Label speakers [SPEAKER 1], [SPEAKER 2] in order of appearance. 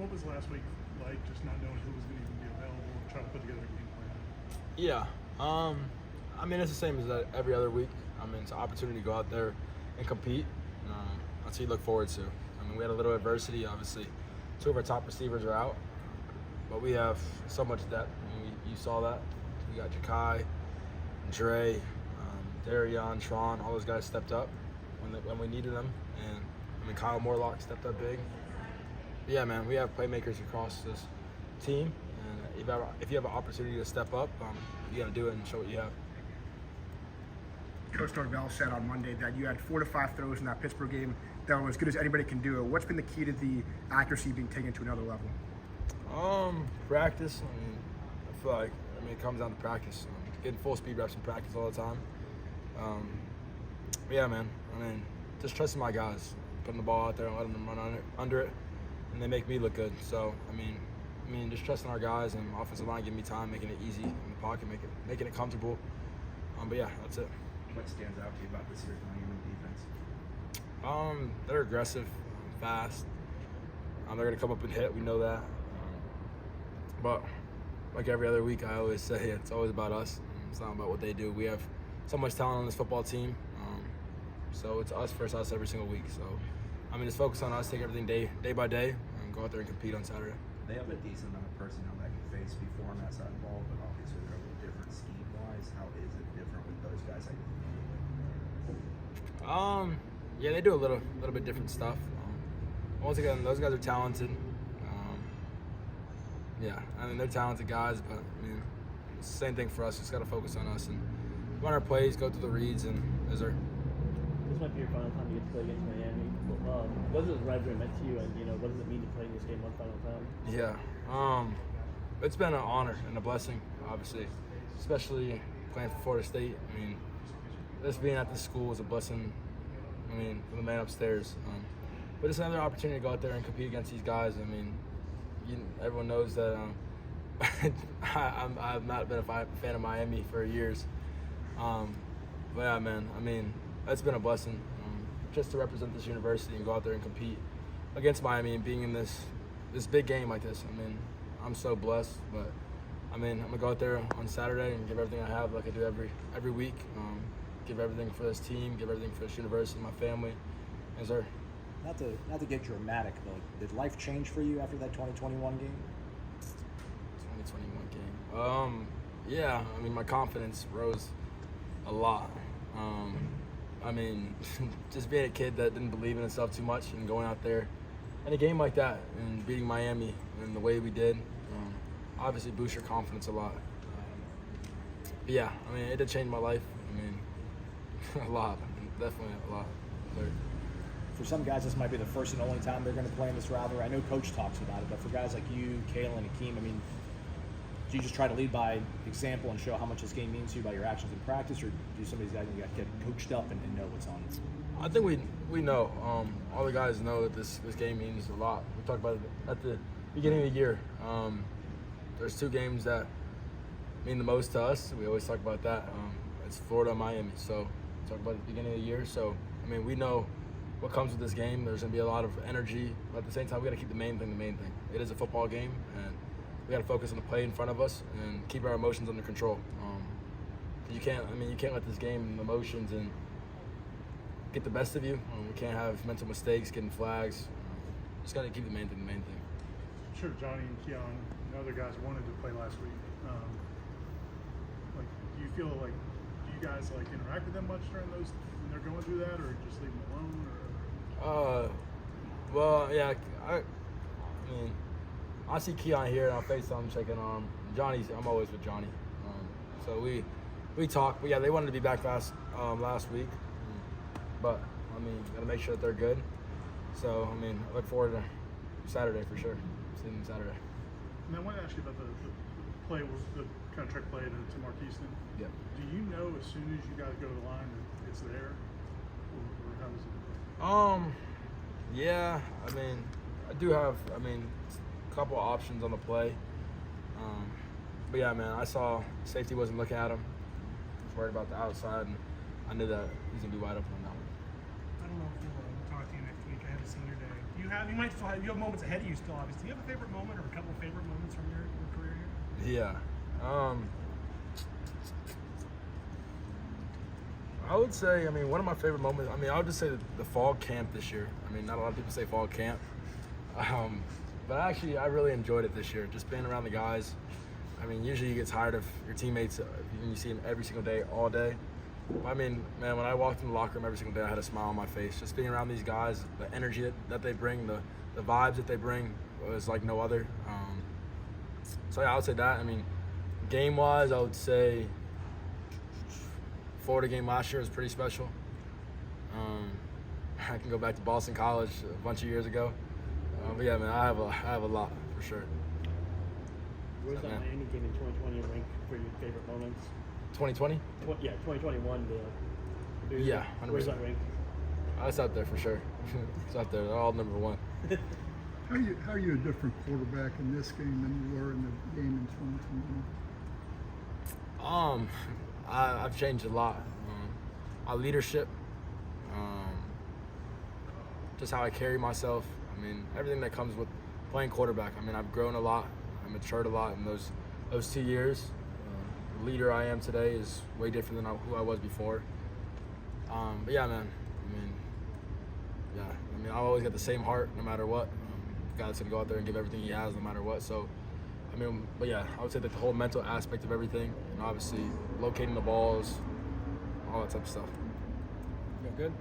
[SPEAKER 1] what was last week like, just not knowing who was going to even be available and trying to put together a game plan?
[SPEAKER 2] Yeah. I mean, it's the same as every other week. I mean, it's an opportunity to go out there and compete. That's what you look forward to. I mean, we had a little adversity. Obviously, two of our top receivers are out, but we have so much depth. I mean, you saw that. We got Ja'Kai, Dre, Darion, Tron. All those guys stepped up when we needed them. And, I mean, Kyle Morlock stepped up big. But yeah, man, we have playmakers across this team. And if you have an opportunity to step up, you got to do it and show what you have.
[SPEAKER 3] Coach Norvell said on Monday that you had 4 to 5 throws in that Pittsburgh game that were as good as anybody can do. What's been the key to the accuracy being taken to another level?
[SPEAKER 2] Practice. I mean, I feel like it comes down to practice. Getting full speed reps in practice all the time. But yeah, man. I mean, just trusting my guys, putting the ball out there and letting them run under it, and they make me look good. So I mean, just trusting our guys and offensive line, giving me time, making it easy in the pocket, making it comfortable. But yeah, that's it.
[SPEAKER 4] What stands out to you about this year's Miami defense?
[SPEAKER 2] They're aggressive, fast. They're going to come up and hit. We know that. But like every other week, I always say it's always about us. It's not about what they do. We have so much talent on this football team. So it's us versus us every single week. So, I mean, just focus on us, take everything day by day, and go out there and compete on Saturday.
[SPEAKER 4] They have a decent amount of personnel that can face before on that side of the ball, but obviously they're a little different scheme-wise. How is it different with those guys?
[SPEAKER 2] Yeah, they do a little bit different stuff. Once again, those guys are talented. Yeah, I mean, they're talented guys, but I mean, it's the same thing for us. Just got to focus on us and run our plays, go through the reads, and
[SPEAKER 5] This might be your final time to get to play against Miami. What does this rivalry meant to you, and what does it mean to play in this game one final time?
[SPEAKER 2] Yeah, it's been an honor and a blessing, obviously, especially playing for Florida State. I mean, just being at this school is a blessing. I mean, for the man upstairs. But it's another opportunity to go out there and compete against these guys. I mean, everyone knows that I've not been a fan of Miami for years. But yeah, man, I mean, it's been a blessing just to represent this university and go out there and compete against Miami and being in this big game like this. I mean, I'm so blessed. But I mean, I'm gonna go out there on Saturday and give everything I have, like I do every week. Give everything for this team, give everything for this university, my family. Yes, sir.
[SPEAKER 6] Not to get dramatic, but did life change for you after that 2021 game?
[SPEAKER 2] 2021 game. Yeah, I mean, my confidence rose a lot. I mean, just being a kid that didn't believe in himself too much and going out there in a game like that and beating Miami in the way we did, obviously boosts your confidence a lot. But yeah, I mean, it did change my life. I mean, a lot, definitely a lot.
[SPEAKER 6] For some guys, this might be the first and only time they're going to play in this rivalry. I know Coach talks about it, but for guys like you, Kalen, and Akeem, I mean, do you just try to lead by example and show how much this game means to you by your actions in practice, or do some of these guys get coached up and know what's on?
[SPEAKER 2] I think we know. All the guys know that this game means a lot. We talked about it at the beginning of the year. There's two games that mean the most to us. We always talk about that. It's Florida and Miami. So we talk about it at the beginning of the year. So, I mean, we know what comes with this game. There's going to be a lot of energy. But at the same time, we got to keep the main thing. It is a football game, and we got to focus on the play in front of us and keep our emotions under control. You can't let this game and emotions and get the best of you. We can't have mental mistakes, getting flags. Just got to keep the main thing.
[SPEAKER 1] I'm sure Johnny and Keon and other guys wanted to play last week. Do you feel like, do you guys interact with them much during those when they're going through that, or just leave them alone? Or
[SPEAKER 2] well, yeah. I mean, I see Keon here and I'll FaceTime checking on him. I'm always with Johnny. So we talk. But yeah, they wanted to be back last week. But I mean, gotta make sure that they're good. So I mean, I look forward to Saturday for sure. Seeing them Saturday.
[SPEAKER 1] And I want to ask you about the play, the kind of trick play to Marquise.
[SPEAKER 2] Yeah.
[SPEAKER 1] Do you know as soon as you guys go to the line that it's there, or how does it?
[SPEAKER 2] Yeah. I mean, I do have. A couple of options on the play. But yeah, man, I saw safety wasn't looking at him. I was worried about the outside, and I knew that he's gonna be wide open on that one.
[SPEAKER 7] I don't know if you'll talk to you next week ahead of senior day. Do you you have? You have moments ahead of you still, obviously. Do you have a favorite moment or a couple of favorite moments from your career here?
[SPEAKER 2] Yeah. I would say, one of my favorite moments, I would just say the fall camp this year. Not a lot of people say fall camp. But actually, I really enjoyed it this year, just being around the guys. Usually you get tired of your teammates and you see them every single day, all day. But, man, when I walked in the locker room every single day, I had a smile on my face. Just being around these guys, the energy that they bring, the vibes that they bring was like no other. So, yeah, I would say that. Game-wise, I would say Florida game last year was pretty special. I can go back to Boston College a bunch of years ago. But yeah, man, I have a lot for sure.
[SPEAKER 5] Where's that Miami game in 2020 rank for your favorite moments?
[SPEAKER 2] 2020?
[SPEAKER 5] Yeah, 2021.
[SPEAKER 2] Yeah, 100%.
[SPEAKER 5] Where's that rank?
[SPEAKER 2] It's out there for sure. It's out there. They're all number one.
[SPEAKER 8] How are you a different quarterback in this game than you were in the game in 2021?
[SPEAKER 2] I've changed a lot. My leadership, just how I carry myself. Everything that comes with playing quarterback. I've grown a lot. I matured a lot in those 2 years. The leader I am today is way different than who I was before. But yeah, man. I've always got the same heart no matter what. The guy that's gonna go out there and give everything he has no matter what. So, but yeah, I would say that the whole mental aspect of everything, and obviously locating the balls, all that type of stuff.
[SPEAKER 6] Good.